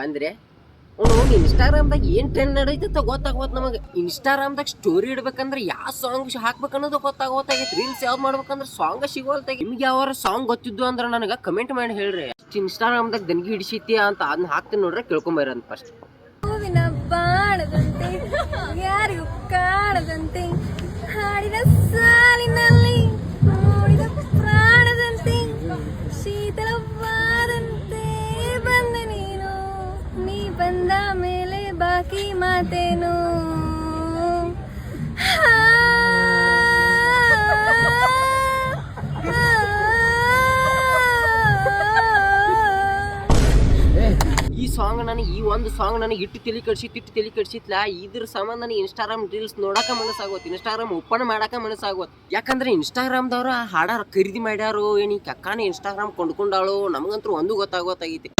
ಬಂದ್ರೆ ಅವ್ನು ಇನ್ಸ್ಟಾಗ್ರಾಮ್ದಾಗ ಏನ್ ಟ್ರೆಂಡ್ ನಡೀತೈತೆ ಗೊತ್ತಾಗೋತ್ ನಮಗೆ. ಇನ್ಸ್ಟಾಗ್ರಾಮ್ದಾಗ ಸ್ಟೋರಿ ಇಡ್ಬೇಕಂದ್ರೆ ಯಾವ ಸಾಂಗ್ ಹಾಕ್ಬೇಕು ಅನ್ನೋದು ಗೊತ್ತಾಗೋತಾಗೈತಿ. ರೀಲ್ಸ್ ಯಾವ್ದು ಮಾಡ್ಬೇಕಂದ್ರೆ ಸಾಂಗ್ ಸಿಗೋಲ್ತಾಗ. ನಿಮ್ಗೆ ಯಾವ ಸಾಂಗ್ ಗೊತ್ತಿದ್ದು ಅಂದ್ರೆ ನನಗೆ ಕಮೆಂಟ್ ಮಾಡಿ ಹೇಳ್ರಿ. ಇನ್ಸ್ಟಾಗ್ರಾಮ್ದಾಗ ದನ್ಗಿ ಹಿಡಿಸಿತಿ ಅಂತ ಅದನ್ನ ಹಾಕ್ತೀನಿ ನೋಡ್ರೆ ಕೇಳ್ಕೊಂಬರ ಅಂತ ಫಸ್ಟ್. ಹೂವಿನ ಬಾಣದಂತೆ ಯಾರಿಗೂ ಕಾಣದಂತೆ ಹಾಡಿನ ಸಾಲಿನಲ್ಲಿ ಮೂಡಿದ ಪ್ರಾಣದಂತೆ ಶೀತಲವಾದಂತೆ ಬಂದ ನೀನು, ನೀ ಬಂದ ಮೇಲೆ ಬಾಕಿ ಮಾತೇನು. ಈ ಸಾಂಗ್ ನನಗೆ ಈ ಒಂದು ಸಾಂಗ್ ನನಗೆ ಇಟ್ಟು ತಲೆ ಕೆಡಿಸಿತ್ಲ. ಇದ್ರ ಸಂಬಂಧ ನನಗೆ ಇನ್ಸ್ಟಾಗ್ರಾಮ್ ರೀಲ್ಸ್ ನೋಡಕ ಮನಸ್ಸಾಗೋತ್, ಇನ್ಸ್ಟಾಗ್ರಾಮ್ ಓಪನ್ ಮಾಡಕ ಮನಸ್ಸಾಗೋತ್. ಯಾಕಂದ್ರೆ ಇನ್ಸ್ಟಾಗ್ರಾಮ್ದವ್ರ ಹಾಡಾರ ಖರೀದಿ ಮಾಡ್ಯಾರೋ ಏನಿ ಕಕ್ಕಾನೆ ಇನ್ಸ್ಟಾಗ್ರಾಮ್ ಕೊಂಡ್ಕೊಂಡಾಳು ನಮಗಂತೂ ಒಂದು ಗೊತ್ತಾಗೋತಾಗೈತಿ.